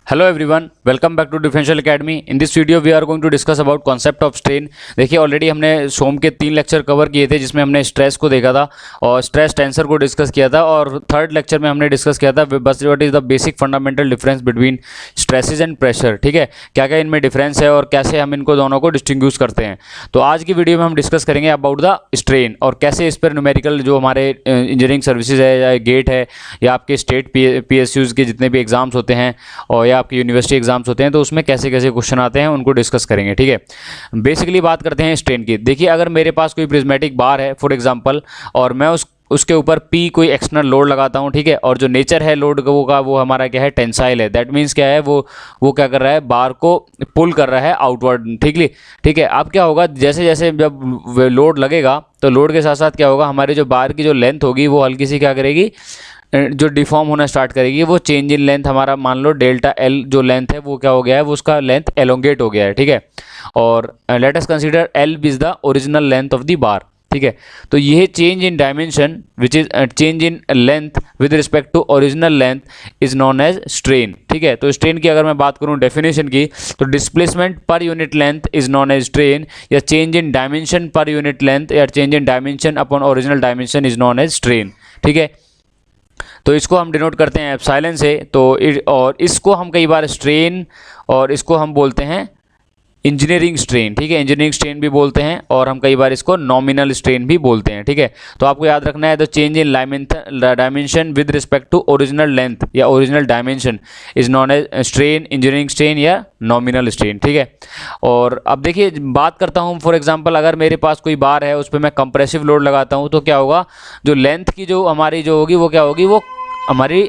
Hello everyone, welcome back to differential academy. In this video we are going to discuss about concept of strain. देखिए already हमने some के 3 lecture cover किए थे जिसमें हमने stress को देखा था और स्ट्रेस टेंसर को डिस्कस किया था, और थर्ड लेक्चर में हमने डिस्कस किया था बस what is the basic fundamental difference between stresses and pressure. ठीक है, क्या क्या इनमें डिफरेंस है और कैसे हम इनको दोनों को डिस्टिंग्विश करते हैं। तो आज की वीडियो में हम डिस्कस करेंगे अबाउट द स्ट्रेन और कैसे इस पर न्यूमेरिकल जो हमारे इंजीनियरिंग सर्विसेज है या गेट है या आपके स्टेट PSUs के जितने भी एग्जाम्स होते हैं और या आपकी यूनिवर्सिटी एग्जाम्स होते हैं तो उसमें कैसे कैसे क्वेश्चन आते हैं उनको डिस्कस करेंगे। ठीक है, बेसिकली बात करते हैं स्ट्रेन की। देखिए अगर मेरे पास कोई प्रिज्मेटिक बार है फॉर एग्जांपल और मैं उसके ऊपर P कोई एक्सटर्नल लोड लगाता हूं, ठीक है, और जो नेचर है लोड का वो हमारा क्या है, टेंसाइल है। दैट मीन्स क्या है, वो क्या कर रहा है, बार को पुल कर रहा है आउटवर्ड। ठीक है। अब क्या होगा, जैसे जैसे जब लोड लगेगा तो लोड के साथ साथ क्या होगा, हमारी जो बार की जो लेंथ होगी वो हल्की सी क्या करेगी, जो डिफॉर्म होना स्टार्ट करेगी। वो चेंज इन लेंथ हमारा मान लो डेल्टा एल जो लेंथ है वो क्या हो गया है, वो उसका लेंथ एलोंगेट हो गया है। ठीक है, और let us consider L is the original length of the bar. ठीक है, तो ये change in dimension which is change in length with respect to original length is known as strain. ठीक है, तो स्ट्रेन की अगर मैं बात करूं डेफिनेशन की, तो डिस्प्लेसमेंट पर unit length is known as strain, या चेंज इन डायमेंशन पर यूनिट लेंथ या change in dimension upon original dimension is known as strain. ठीक है, तो इसको हम डिनोट करते हैं एप्सिलॉन से। तो और इसको हम कई बार स्ट्रेन और इसको हम बोलते हैं इंजीनियरिंग स्ट्रेन। ठीक है, इंजीनियरिंग स्ट्रेन भी बोलते हैं और हम कई बार इसको नॉमिनल स्ट्रेन भी बोलते हैं। ठीक है, तो आपको याद रखना है the change in dimension with respect to original length या original dimension is known as strain, engineering strain या नॉमिनल स्ट्रेन। ठीक है, और अब देखिए बात करता हूँ फॉर एग्जांपल अगर मेरे पास कोई बार है उस पर मैं कंप्रेसिव लोड लगाता हूँ तो क्या होगा, जो लेंथ की जो हमारी जो होगी वो क्या होगी, वो हमारी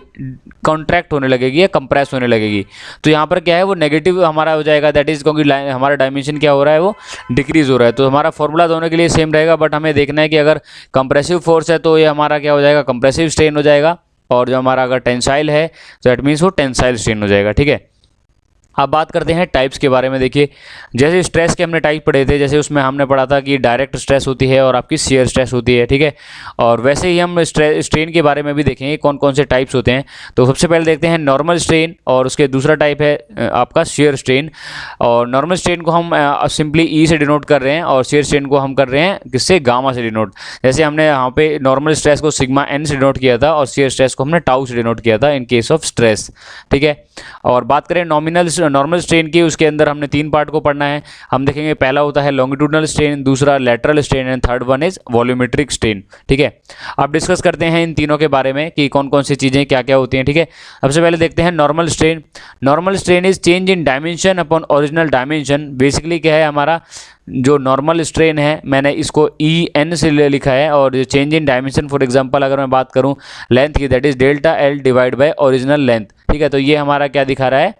कॉन्ट्रैक्ट होने लगेगी या कंप्रेस होने लगेगी। तो यहाँ पर क्या है, वो नेगेटिव हमारा हो जाएगा, दैट इज क्योंकि हमारा डायमेंशन क्या हो रहा है, वो डिक्रीज हो रहा है। तो हमारा फॉर्मूला दोनों के लिए सेम रहेगा, बट हमें देखना है कि अगर कंप्रेसिव फोर्स है तो ये हमारा क्या हो जाएगा, कंप्रेसिव स्ट्रेन हो जाएगा, और जो हमारा अगर टेंसाइल है तो दैट मीन्स वो टेंसाइल स्ट्रेन हो जाएगा। ठीक है, अब बात करते हैं टाइप्स के बारे में। देखिए जैसे स्ट्रेस के हमने टाइप पढ़े थे, जैसे उसमें हमने पढ़ा था कि डायरेक्ट स्ट्रेस होती है और आपकी शियर स्ट्रेस होती है। ठीक है, और वैसे ही हम स्ट्रेन के बारे में भी देखेंगे कौन कौन से टाइप्स होते हैं। तो सबसे पहले देखते हैं नॉर्मल स्ट्रेन, और उसके दूसरा टाइप है आपका शियर स्ट्रेन। और नॉर्मल स्ट्रेन को हम सिंपली ई से डिनोट कर रहे हैं और शियर स्ट्रेन को हम कर रहे हैं किससे, गामा से डिनोट। जैसे हमने यहाँ पे नॉर्मल स्ट्रेस को सिग्मा एन से डिनोट किया था और शियर स्ट्रेस को हमने टाउ से डिनोट किया था इन केस ऑफ स्ट्रेस। ठीक है, और बात करें नॉर्मल स्ट्रेन की, उसके अंदर हमने 3 पार्ट को पढ़ना है। हम देखेंगे पहला होता है लॉन्गिट्यूडनल स्ट्रेन, दूसरा lateral strain and third one is volumetric strain. ठीक है, अब डिस्कस करते हैं इन तीनों के बारे में कि कौन कौन सी चीज़ें क्या क्या होती हैं। ठीक है, सबसे पहले देखते हैं normal strain. Normal strain is change in dimension upon original dimension. Basically क्या है, हमारा जो नॉर्मल स्ट्रेन है मैंने इसको EN से लिखा है, और जो change in dimension for example अगर मैं बात करूं लेंथ की, that is delta L divide by original length. ठीक है, तो ये हमारा क्या दिखा रहा है,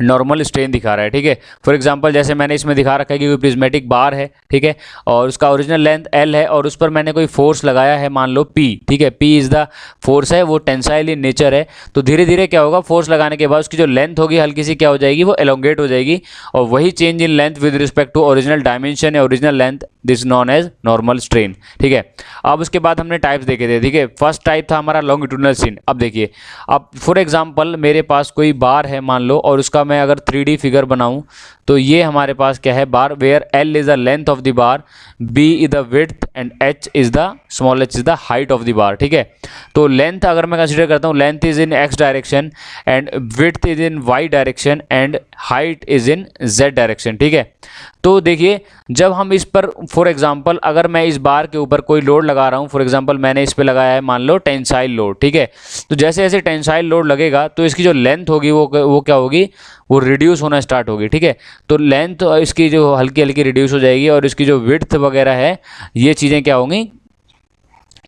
नॉर्मल स्ट्रेन दिखा रहा है। ठीक है, फॉर एग्जांपल जैसे मैंने इसमें दिखा रखा है कि कोई प्रिज्मेटिक बार है, ठीक है, और उसका ओरिजिनल लेंथ L है और उस पर मैंने कोई फोर्स लगाया है, मान लो P। ठीक है, P इज द फोर्स है, वो टेंसाइल इन नेचर है। तो धीरे धीरे क्या होगा, फोर्स लगाने के बाद उसकी जो लेंथ होगी हल्की सी क्या हो जाएगी, वो एलोंगेट हो जाएगी, और वही change in length with respect to original dimension या original length, this known as normal strain. ठीक है, अब उसके बाद हमने टाइप्स देखे थे। ठीक है, फर्स्ट टाइप था हमारा लॉन्गिट्यूडनल स्ट्रेन। अब देखिए, अब फॉर एग्जांपल मेरे पास कोई बार है मान लो, और उसका मैं अगर 3D फिगर बनाऊं तो ये हमारे पास क्या है, bar where L is the length of the bar, B is the width and H is the small h is the height of the bar. ठीक है, तो लेंथ अगर मैं कंसीडर करता हूँ, length is in x direction and width is in y direction and height is in z direction. ठीक है, तो देखिए जब हम इस पर फॉर एग्जांपल अगर मैं इस बार के ऊपर कोई लोड लगा रहा हूँ, फॉर एग्जांपल मैंने इस पे लगाया है मान लो टेंसाइल लोड। ठीक है, तो जैसे जैसे टेंसाइल लोड लगेगा तो इसकी जो लेंथ होगी वो क्या होगी, वो रिड्यूस होना स्टार्ट होगी। ठीक है, तो लेंथ इसकी जो हल्की हल्की रिड्यूस हो जाएगी, और इसकी जो विड्थ वगैरह है ये चीज़ें क्या होंगी,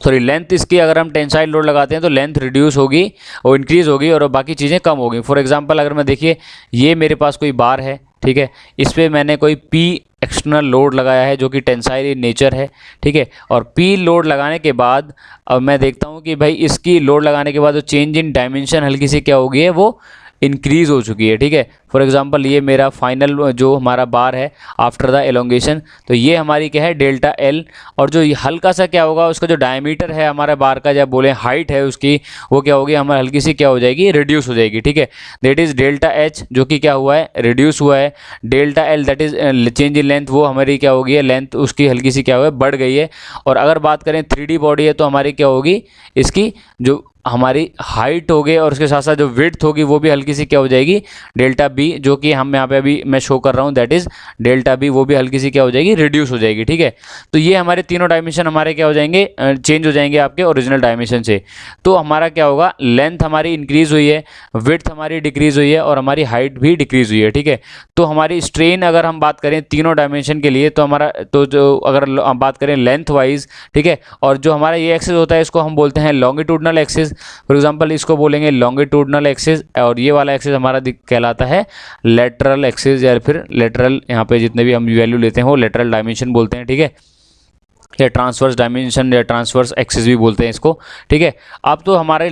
सॉरी लेंथ इसकी अगर हम टेंसाइल लोड लगाते हैं तो लेंथ रिड्यूस होगी और इंक्रीज होगी और बाकी चीज़ें कम होगी। फॉर एग्जांपल अगर मैं देखिए ये मेरे पास कोई बार है, ठीक है, इस पर मैंने कोई P एक्सटर्नल लोड लगाया है जो कि टेंसाइल इन नेचर है। ठीक है, और P लोड लगाने के बाद अब मैं देखता हूँ कि भाई इसकी लोड लगाने के बाद जो चेंज इन डायमेंशन हल्की सी क्या होगी है, वो इंक्रीज़ हो चुकी है, ठीक है। फॉर एग्जांपल ये मेरा फाइनल जो हमारा बार है आफ्टर द एलोंगेशन, तो ये हमारी क्या है डेल्टा एल, और जो हल्का सा क्या होगा उसका जो डायमीटर है हमारे बार का, जब बोले हाइट है उसकी, वो क्या होगी हमारी हल्की सी क्या हो जाएगी, रिड्यूस हो जाएगी, ठीक है। दैट इज़ डेल्टा एच जो कि क्या हुआ है, रिड्यूस हुआ है। Delta L that is change in length, वो हमारी क्या होगी है, लेंथ उसकी हल्की सी क्या हुआ है, बढ़ गई है। और अगर बात करें 3D बॉडी है तो हमारी क्या होगी, इसकी जो हमारी हाइट होगी और उसके साथ साथ जो विड्थ होगी वो भी हल्की सी क्या हो जाएगी, डेल्टा बी, जो कि हम यहाँ पे अभी मैं शो कर रहा हूँ दैट इज़ डेल्टा बी, वो भी हल्की सी क्या हो जाएगी, रिड्यूस हो जाएगी, ठीक है। तो ये हमारे तीनों डायमेंशन हमारे क्या हो जाएंगे, चेंज हो जाएंगे आपके ओरिजिनल डायमेंशन से। तो हमारा क्या होगा, लेंथ हमारी इंक्रीज़ हुई है, विड्थ हमारी डिक्रीज़ हुई है और हमारी हाइट भी डिक्रीज़ हुई है, ठीक है। तो हमारी स्ट्रेन अगर हम बात करें तीनों डायमेंशन के लिए, तो हमारा तो जो अगर हम बात करें लेंथ वाइज, ठीक है, और जो हमारा ये एक्सिस होता है इसको हम बोलते हैं लॉन्गिट्यूडनल एक्सिस। फॉर एग्जांपल इसको बोलेंगे लॉन्गिट्यूडनल एक्सिस, और ये वाला एक्सिस हमारा कहलाता है लेटरल एक्सिस, या फिर लेटरल, यहाँ पे जितने भी हम वैल्यू लेते हैं वो लेटरल डायमेंशन बोलते हैं, ठीक है, या ट्रांसवर्स डायमेंशन या ट्रांसवर्स एक्सिस भी बोलते हैं इसको, ठीक है। अब तो हमारे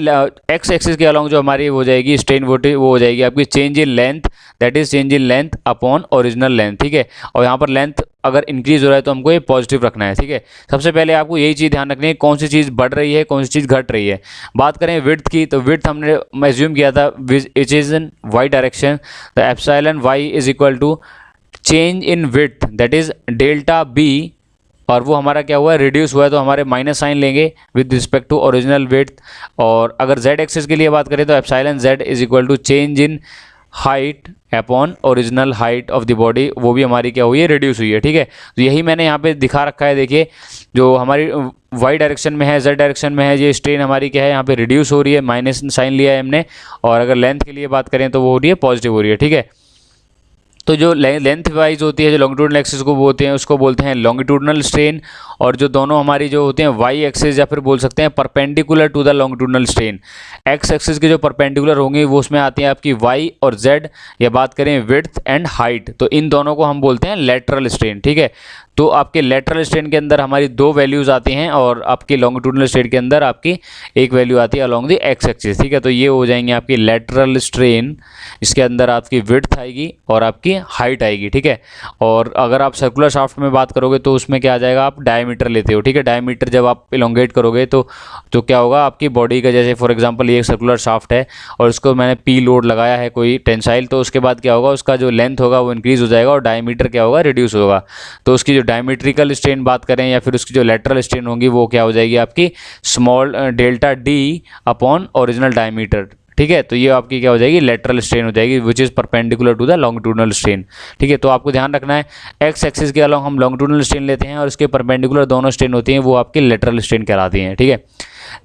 एक्स एक्सिस के अलॉन्ग जो हमारी हो जाएगी स्ट्रेन वो हो जाएगी आपकी change in length, that is change in length upon original length, ठीक है। और यहाँ पर लेंथ अगर इंक्रीज हो रहा है तो हमको ये पॉजिटिव रखना है, ठीक है। सबसे पहले आपको यही चीज़ ध्यान रखनी है कौन सी चीज़ बढ़ रही है कौन सी चीज़ घट रही है। बात करें विड्थ की, तो विड्थ हमने एज्यूम किया था it is in Y direction, the epsilon Y is equal to change in width that is delta B, और वो हमारा क्या हुआ है, रिड्यूस हुआ है, तो हमारे माइनस साइन लेंगे with respect to original width. और अगर z एक्सिस के लिए बात करें तो epsilon z is equal to change in height upon original height of the body, वो भी हमारी क्या हुई है, रिड्यूस हुई है, ठीक है। तो यही मैंने यहाँ पे दिखा रखा है, देखिए जो हमारी वाई डायरेक्शन में है, z डायरेक्शन में है, ये स्ट्रेन हमारी क्या है यहाँ पे रिड्यूस हो रही है, माइनस साइन लिया है हमने। और अगर लेंथ के लिए बात करें तो वो हो रही है पॉजिटिव हो रही है, ठीक है। तो जो लेंथ वाइज होती है जो लॉन्गिट्यूडनल एक्सिस को बोलते हैं उसको बोलते हैं लॉन्गिट्यूडनल स्ट्रेन, और जो दोनों हमारी जो होते हैं वाई एक्सिस या फिर बोल सकते हैं perpendicular to the longitudinal strain, X axis के जो परपेंडिकुलर होंगे वो उसमें आती हैं आपकी वाई और जेड, या बात करें विड्थ एंड हाइट, तो इन दोनों को हम बोलते हैं लेटरल स्ट्रेन, ठीक है। तो आपके लेटरल स्ट्रेन के अंदर हमारी दो वैल्यूज़ आती हैं और आपकी लॉन्गिट्यूडनल स्ट्रेन के अंदर आपकी एक वैल्यू आती है अलॉन्ग द एक्स एक्सिस, ठीक है। तो ये हो जाएंगे आपकी लेटरल स्ट्रेन, इसके अंदर आपकी विड्थ आएगी और आपकी हाइट आएगी, ठीक है। और अगर आप सर्कुलर शाफ्ट में बात करोगे तो उसमें क्या आ जाएगा, आप डायमीटर लेते हो, ठीक है। डायमीटर जब आप इलोंगेट करोगे तो क्या होगा आपकी बॉडी का, जैसे फॉर एग्जांपल ये एक सर्कुलर शाफ्ट है और उसको मैंने पी लोड लगाया है कोई टेंसाइल, तो उसके बाद क्या होगा उसका जो लेंथ होगा वो इंक्रीज़ हो जाएगा और डायमीटर क्या होगा, रिड्यूस होगा। तो उसकी जो डायमीट्रिकल स्ट्रेन बात करें या फिर उसकी जो लेटरल स्ट्रेन होगी वो क्या हो जाएगी आपकी small delta D upon original diameter, ठीक है। तो ये आपकी क्या हो जाएगी, लेटरल स्ट्रेन हो जाएगी which is perpendicular to the longitudinal strain, ठीक है। तो आपको ध्यान रखना है एक्स एक्सिस के अलॉन्ग हम लॉन्गिट्यूडनल स्ट्रेन लेते हैं और इसके परपेंडिकुलर दोनों स्ट्रेन होती हैं वो आपकी लेटरल स्ट्रेन कहलाती हैं, ठीक है।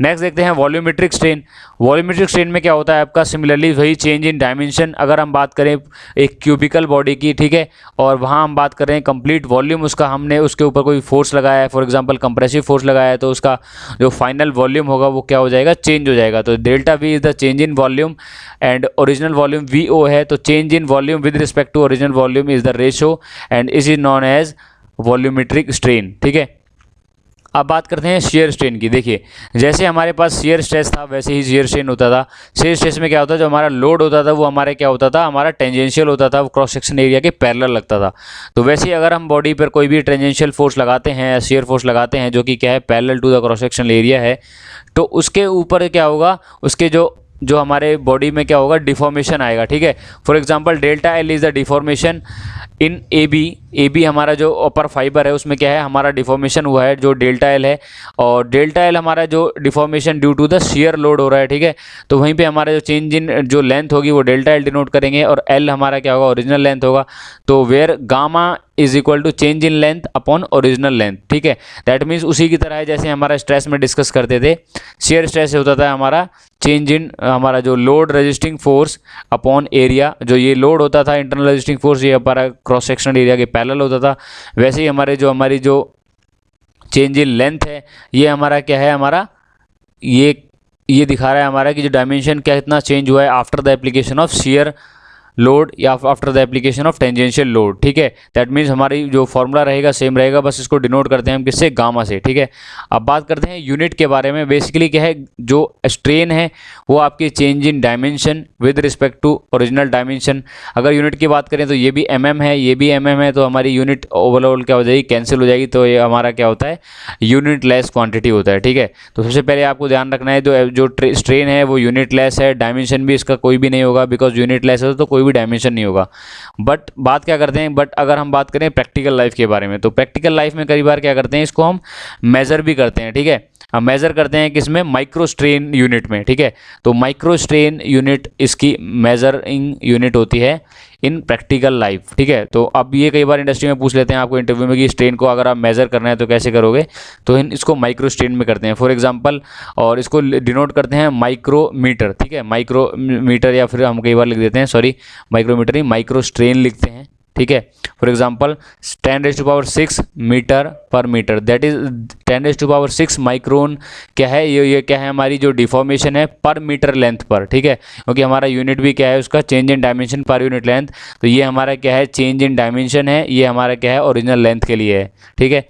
नेक्स्ट देखते हैं वॉल्यूमेट्रिक स्ट्रेन। वॉल्यूमेट्रिक स्ट्रेन में क्या होता है आपका, सिमिलरली वही चेंज इन डायमेंशन। अगर हम बात करें एक क्यूबिकल बॉडी की, ठीक है, और वहाँ हम बात कर रहे हैं कंप्लीट वॉल्यूम उसका, हमने उसके ऊपर कोई फोर्स लगाया है, फॉर एग्जांपल कंप्रेसिव फोर्स लगाया है, तो उसका जो फाइनल वॉल्यूम होगा वो क्या हो जाएगा, चेंज हो जाएगा। तो delta V is the change in volume and original volume V O है, तो change in volume with respect to original volume is the ratio and is is known as volumetric strain, ठीक है। अब बात करते हैं शेयर स्ट्रेन की। देखिए जैसे हमारे पास शेयर स्ट्रेस था वैसे ही शेयर स्ट्रेन होता था। शेयर स्ट्रेस में क्या होता है, जो हमारा लोड होता था वो हमारे क्या होता था, हमारा टेंजेंशियल होता था, वो क्रॉस सेक्शन एरिया के पैरेलल लगता था। तो वैसे ही अगर हम बॉडी पर कोई भी टेंजेंशियल फोर्स लगाते हैं या शेयर फोर्स लगाते हैं जो कि क्या है parallel to the cross section area है, तो उसके ऊपर क्या होगा, उसके जो हमारे बॉडी में क्या होगा, डिफॉर्मेशन आएगा, ठीक है। For example delta L is the deformation in A B हमारा जो अपर फाइबर है उसमें क्या है, हमारा डिफॉर्मेशन हुआ है जो डेल्टा एल है, और डेल्टा एल हमारा जो deformation due to the shear load हो रहा है, ठीक है। तो वहीं पे हमारा जो चेंज इन जो लेंथ होगी वो डेल्टा एल डिनोट करेंगे और एल हमारा क्या होगा, ओरिजिनल लेंथ होगा। तो where gamma is equal to change in length upon original length, ठीक है। दैट मीन्स उसी की तरह है जैसे हमारा स्ट्रेस में डिस्कस करते थे, शेयर स्ट्रेस होता था हमारा चेंज इन हमारा जो load resisting force upon area, जो ये लोड होता था इंटरनल रेजिस्टिंग फोर्स ये हमारा क्रॉस सेक्शनल एरिया के पैरेलल होता था। वैसे ही हमारी जो चेंज इन लेंथ है ये हमारा क्या है, हमारा ये दिखा रहा है हमारा कि जो डायमेंशन क्या कितना चेंज हुआ है after the application of shear load या after the application of tangential load, ठीक है। दैट मीन्स हमारी जो फॉर्मूला रहेगा सेम रहेगा, बस इसको डिनोट करते हैं हम किससे, गामा से, ठीक है। अब बात करते हैं यूनिट के बारे में। बेसिकली क्या है, जो स्ट्रेन है वो आपकी change in dimension with respect to original dimension. अगर यूनिट की बात करें तो ये भी mm है, ये भी mm है, तो हमारी यूनिट ओवरऑल क्या हो जाएगी, कैंसिल हो जाएगी, तो ये हमारा क्या होता है, यूनिट लेस क्वांटिटी होता है, ठीक है। तो सबसे पहले आपको ध्यान रखना है जो स्ट्रेन है वो यूनिट लेस है, डायमेंशन भी इसका कोई भी नहीं होगा, बिकॉज यूनिट लेस है तो कोई भी डायमेंशन नहीं होगा। बट बात क्या करते हैं, बट अगर हम बात करें प्रैक्टिकल लाइफ के बारे में, तो प्रैक्टिकल लाइफ में कई बार क्या करते हैं, इसको हम मेज़र भी करते हैं, ठीक है। हम मेज़र करते हैं किसमें, माइक्रो स्ट्रेन यूनिट में, ठीक है। तो माइक्रो स्ट्रेन यूनिट इसकी मेजरिंग यूनिट होती है इन प्रैक्टिकल लाइफ, ठीक है। तो अब ये कई बार इंडस्ट्री में पूछ लेते हैं आपको इंटरव्यू में कि स्ट्रेन को अगर आप मेज़र करना है तो कैसे करोगे, तो इसको माइक्रो स्ट्रेन में करते हैं, फॉर एग्जांपल, और इसको डिनोट करते हैं माइक्रोमीटर, ठीक है। माइक्रोमीटर, या फिर हम कई बार लिख देते हैं, सॉरी माइक्रोमीटर नहीं, माइक्रो स्ट्रेन लिखते हैं, ठीक है। फॉर एग्जांपल 10⁻⁶ मीटर पर मीटर, दैट इज 10⁻⁶ माइक्रोन क्या है, ये क्या है, हमारी जो डिफॉर्मेशन है पर मीटर लेंथ पर, ठीक है। क्योंकि हमारा यूनिट भी क्या है उसका, चेंज इन डायमेंशन पर यूनिट लेंथ, तो ये हमारा क्या है, चेंज इन डायमेंशन है, ये हमारा क्या है, ओरिजिनल लेंथ के लिए है, ठीक है।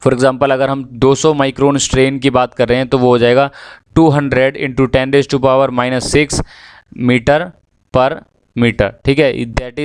फॉर एग्जांपल अगर हम 200 माइक्रोन स्ट्रेन की बात कर रहे हैं तो वो हो जाएगा 200 × 10⁻⁻⁶ मीटर पर मीटर, ठीक है। That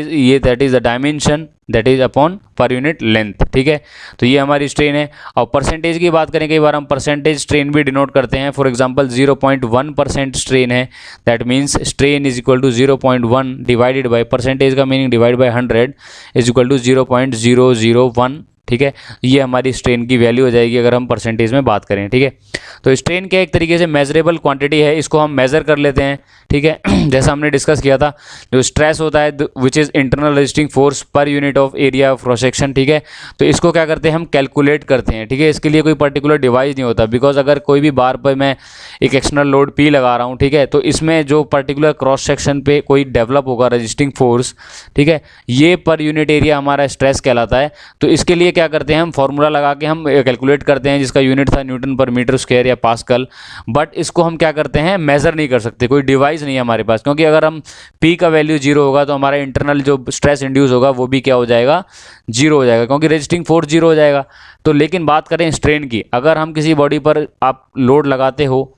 is the dimension, that is upon पर यूनिट लेंथ, ठीक है। तो ये हमारी स्ट्रेन है। और परसेंटेज की बात करें, कई बार हम परसेंटेज स्ट्रेन भी डिनोट करते हैं। फॉर एग्जांपल 0.1% स्ट्रेन है, that means strain is equal to 0.1 divided by, percentage का meaning divide by 100 is equal to 0.001, ठीक है। ये हमारी स्ट्रेन की वैल्यू हो जाएगी अगर हम परसेंटेज में बात करें, ठीक है। तो स्ट्रेन क्या एक तरीके से मेजरेबल क्वांटिटी है, इसको हम मेज़र कर लेते हैं, ठीक है। जैसा हमने डिस्कस किया था, जो स्ट्रेस होता है which is internal resisting force per unit of area of cross section, ठीक है। तो इसको क्या करते हैं, हम कैलकुलेट करते हैं, ठीक है। इसके लिए कोई पर्टिकुलर डिवाइस नहीं होता, बिकॉज अगर कोई भी बार पर मैं एक एक्सटर्नल लोड P लगा रहा हूँ, ठीक है, तो इसमें जो पर्टिकुलर क्रॉस सेक्शन पे कोई डेवलप होगा रेजिस्टिंग फोर्स, ठीक है, ये पर यूनिट एरिया हमारा स्ट्रेस कहलाता है। तो इसके लिए क्या करते हैं, हम फॉर्मूला लगा के हम कैलकुलेट करते हैं, जिसका यूनिट था न्यूटन पर मीटर स्क्वायर या पास्कल। बट इसको हम क्या करते हैं, मेज़र नहीं कर सकते, कोई डिवाइस नहीं है हमारे पास, क्योंकि अगर हम P का वैल्यू 0 होगा तो हमारा इंटरनल जो स्ट्रेस इंड्यूस होगा वो भी क्या हो जाएगा, 0 हो जाएगा, क्योंकि रेजिस्टिंग फोर्स 0 हो जाएगा। तो लेकिन बात करें स्ट्रेन की, अगर हम किसी बॉडी पर आप लोड लगाते हो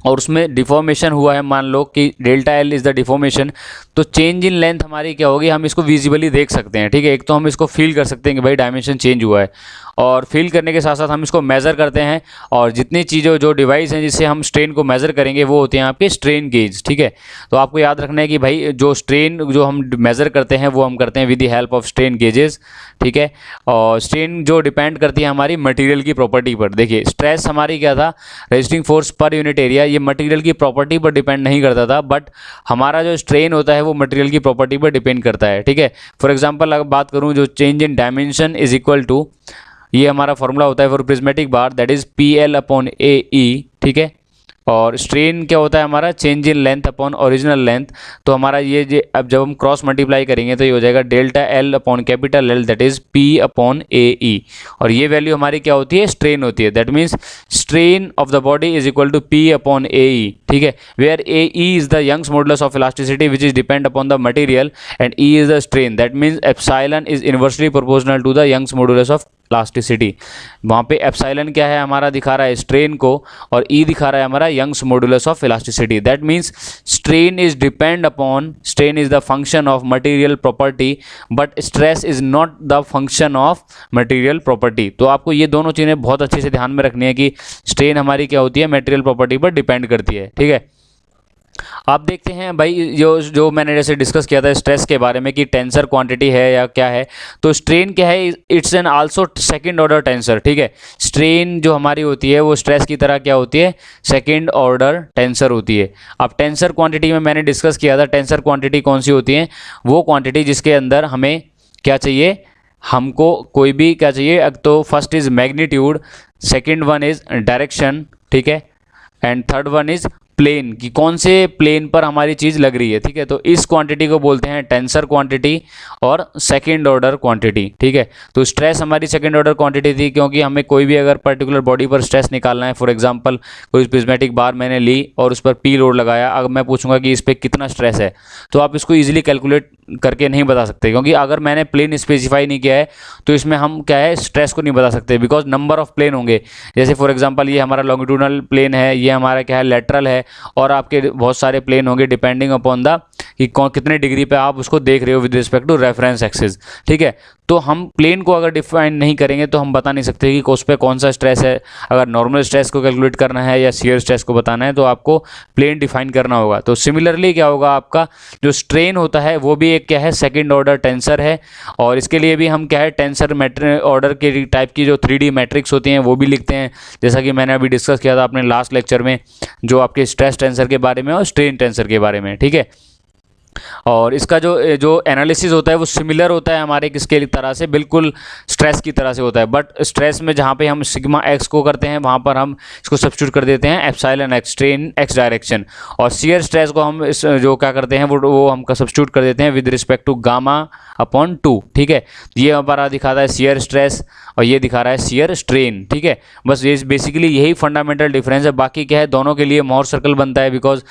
और उसमें डिफॉर्मेशन हुआ है, मान लो कि ΔL इज़ द डिफॉर्मेशन, तो चेंज इन लेंथ हमारी क्या होगी, हम इसको विजिबली देख सकते हैं, ठीक है। एक तो हम इसको फील कर सकते हैं कि भाई डायमेंशन चेंज हुआ है, और फील करने के साथ साथ हम इसको मेज़र करते हैं। और जितनी चीज़ें जो डिवाइस हैं जिससे हम स्ट्रेन को मेज़र करेंगे वो होते हैं आपके स्ट्रेन गेज, ठीक है। तो आपको याद रखना है कि भाई जो स्ट्रेन जो हम मेज़र करते हैं वो हम करते हैं with the help of strain gauges, ठीक है। और स्ट्रेन जो डिपेंड करती है हमारी मटेरियल की प्रॉपर्टी पर। देखिए स्ट्रेस हमारी क्या था, resisting force per unit area, ये मटेरियल की प्रॉपर्टी पर डिपेंड नहीं करता था, बट हमारा जो स्ट्रेन होता है वो मटेरियल की प्रॉपर्टी पर डिपेंड करता है, ठीक है। फॉर एग्जांपल अगर बात करूँ, जो change in dimension is equal to, ये हमारा फॉर्मूला होता है for prismatic bar, that is PL/AE, ठीक है। और स्ट्रेन क्या होता है हमारा, change in length upon original length. तो हमारा ये अब जब हम क्रॉस मल्टीप्लाई करेंगे तो ये हो जाएगा ΔL/L, दैट इज P/AE। और ये वैल्यू हमारी क्या होती है, स्ट्रेन होती है। That means strain of the body is equal to P/AE, ठीक है, where AE is the Young's modulus of elasticity which is depend upon the material and E is the strain. That means epsilon is inversely proportional to the Young's modulus of elasticity. वहाँ पे epsilon क्या है हमारा, दिखा रहा है strain को, और E दिखा रहा है हमारा Young's modulus of elasticity. That means strain is depend upon, strain is the function of material property, but stress is not the function of material property. तो आपको ये दोनों चीज़ें बहुत अच्छे से ध्यान में रखनी है कि स्ट्रेन हमारी क्या होती है, मटेरियल प्रॉपर्टी पर डिपेंड करती है, ठीक है। आप देखते हैं भाई जो मैंने जैसे डिस्कस किया था स्ट्रेस के बारे में कि टेंसर क्वांटिटी है या क्या है, तो स्ट्रेन क्या है, it's an also second order tensor, ठीक है। स्ट्रेन जो हमारी होती है वो स्ट्रेस की तरह क्या होती है, सेकंड ऑर्डर टेंसर होती है। अब टेंसर क्वांटिटी में मैंने डिस्कस किया था, टेंसर क्वांटिटी कौन सी होती है, वो क्वांटिटी जिसके अंदर हमें क्या चाहिए, हमको कोई भी क्या चाहिए, तो first is magnitude, second one is direction, ठीक है, and third one is plane कि कौन से प्लेन पर हमारी चीज़ लग रही है, ठीक है। तो इस क्वांटिटी को बोलते हैं टेंसर क्वांटिटी और सेकंड ऑर्डर क्वांटिटी, ठीक है। तो स्ट्रेस हमारी सेकंड ऑर्डर क्वांटिटी थी, क्योंकि हमें कोई भी अगर पर्टिकुलर बॉडी पर स्ट्रेस निकालना है, फॉर एग्जांपल कोई प्रिज्मेटिक बार मैंने ली और उस पर पी लोड लगाया, अगर मैं पूछूंगा कि इस पर कितना स्ट्रेस है, तो आप इसको ईजिली कैलकुलेट करके नहीं बता सकते, क्योंकि अगर मैंने प्लेन स्पेसिफाई नहीं किया है तो इसमें हम क्या है स्ट्रेस को नहीं बता सकते, बिकॉज नंबर ऑफ प्लेन होंगे। जैसे फॉर एग्जांपल ये हमारा लॉन्गिट्यूडनल प्लेन है, ये हमारा क्या है लेटरल है, और आपके बहुत सारे प्लेन होंगे डिपेंडिंग अपॉन द कि कितने डिग्री पे आप उसको देख रहे हो with respect to reference axis, ठीक है। तो हम प्लेन को अगर डिफाइन नहीं करेंगे तो हम बता नहीं सकते कि उस पर कौन सा स्ट्रेस है। अगर नॉर्मल स्ट्रेस को कैलकुलेट करना है या शियर स्ट्रेस को बताना है तो आपको प्लेन डिफाइन करना होगा। तो सिमिलरली क्या होगा, आपका जो स्ट्रेन होता है वो भी एक क्या है सेकंड ऑर्डर टेंसर है, और इसके लिए भी हम क्या है टेंसर ऑर्डर के टाइप की जो 3D मैट्रिक्स होती हैं वो भी लिखते हैं, जैसा कि मैंने अभी डिस्कस किया था अपने लास्ट लेक्चर में, जो आपके स्ट्रेस टेंसर के बारे में और स्ट्रेन टेंसर के बारे में, ठीक है। और इसका जो जो एनालिसिस होता है वो सिमिलर होता है हमारे किसके तरह से, बिल्कुल स्ट्रेस की तरह से होता है, बट स्ट्रेस में जहाँ पे हम सिग्मा एक्स को करते हैं वहाँ पर हम इसको सब्स्टिट्यूट कर देते हैं epsilon x, strain x direction, और शियर स्ट्रेस को हम इस जो क्या करते हैं वो हम सब्स्टिट्यूट कर देते हैं with respect to gamma upon 2, ठीक है। ये हमारा दिखाता है शियर स्ट्रेस और ये दिखा रहा है शियर स्ट्रेन, ठीक है। बस ये बेसिकली यही फंडामेंटल डिफरेंस है। बाकी क्या है दोनों के लिए मोर सर्कल बनता है, बिकॉज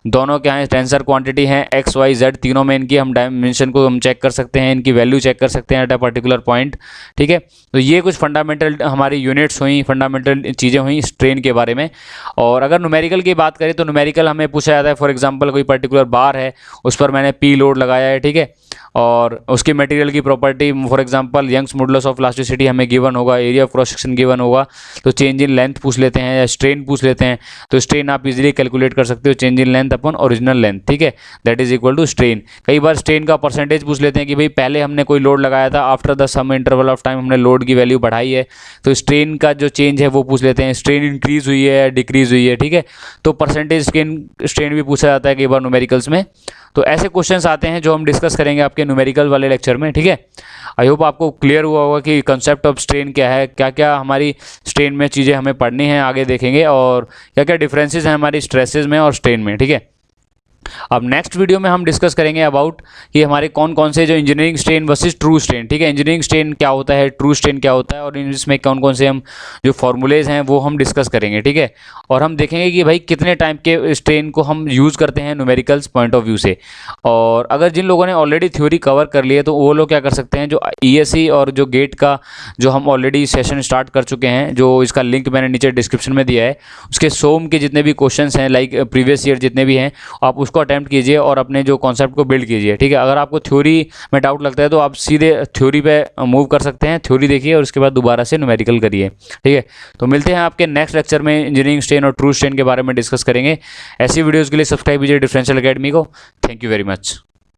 दोनों क्या है टेंसर क्वांटिटी हैं एक्स वाई जेड, तीनों में इनकी हम डायमेंशन को हम चेक कर सकते हैं, इनकी वैल्यू चेक कर सकते हैं एट अ पर्टिकुलर पॉइंट, ठीक है। तो ये कुछ फंडामेंटल हमारी यूनिट्स हुई, फंडामेंटल चीज़ें हुई स्ट्रेन के बारे में। और अगर न्यूमेरिकल की बात करें तो न्यूमेरिकल हमें पूछा जाता है, फॉर एग्जाम्पल कोई पर्टिकुलर बार है उस पर मैंने पी लोड लगाया है, ठीक है, और उसकी मटेरियल की property for example Young's modulus of elasticity हमें गिवन होगा, area of cross section given होगा, तो चेंज इन लेंथ पूछ लेते हैं या स्ट्रेन पूछ लेते हैं, तो स्ट्रेन आप इजीली कैलकुलेट कर सकते हो, change in length upon original length, ठीक है, that is equal to strain. कई बार स्ट्रेन का परसेंटेज पूछ लेते हैं कि भाई पहले हमने कोई लोड लगाया था, after the some interval of time हमने लोड की वैल्यू बढ़ाई है, तो स्ट्रेन का जो चेंज है वो पूछ लेते हैं, स्ट्रेन इंक्रीज हुई है या डिक्रीज हुई है, ठीक है। तो परसेंटेज स्ट्रेन भी पूछा जाता है कई बार न्यूमेरिकल्स में। तो ऐसे क्वेश्चंस आते हैं जो हम डिस्कस करेंगे आपके न्यूमेरिकल वाले लेक्चर में, ठीक है। आई होप आपको क्लियर हुआ होगा कि कंसेप्ट ऑफ स्ट्रेन क्या है, क्या क्या हमारी स्ट्रेन में चीज़ें हमें पढ़नी है, आगे देखेंगे, और क्या क्या डिफरेंसेस हैं हमारी स्ट्रेसेस में और स्ट्रेन में, ठीक है। अब नेक्स्ट वीडियो में हम डिस्कस करेंगे अबाउट कि हमारे कौन कौन से जो engineering strain versus true strain, ठीक है, इंजीनियरिंग स्ट्रेन क्या होता है, ट्रू स्ट्रेन क्या होता है, और इसमें कौन कौन से हम जो फॉर्मूलेज हैं वो हम डिस्कस करेंगे, ठीक है। और हम देखेंगे कि भाई कितने टाइप के स्ट्रेन को हम यूज़ करते हैं न्यूमेरिकल्स पॉइंट ऑफ व्यू से। और अगर जिन लोगों ने ऑलरेडी थ्योरी कवर कर ली है तो वो लोग क्या कर सकते हैं, जो ESE और जो गेट का जो हम ऑलरेडी सेशन स्टार्ट कर चुके हैं, जो इसका लिंक मैंने नीचे डिस्क्रिप्शन में दिया है, उसके सोम के जितने भी क्वेश्चंस हैं लाइक प्रीवियस ईयर जितने भी हैं, आप उसको अटेम्प्ट कीजिए और अपने जो कॉन्सेप्ट को बिल्ड कीजिए, ठीक है। अगर आपको थ्योरी में डाउट लगता है तो आप सीधे थ्योरी पे मूव कर सकते हैं, थ्योरी देखिए और उसके बाद दोबारा से न्यूमेरिकल करिए, ठीक है। तो मिलते हैं आपके नेक्स्ट लेक्चर में, इंजीनियरिंग स्ट्रेन और ट्रू स्ट्रेन के बारे में डिस्कस करेंगे। ऐसी वीडियोज़ के लिए सब्सक्राइब कीजिए डिफरेंशियल एकेडमी को। Thank you very much.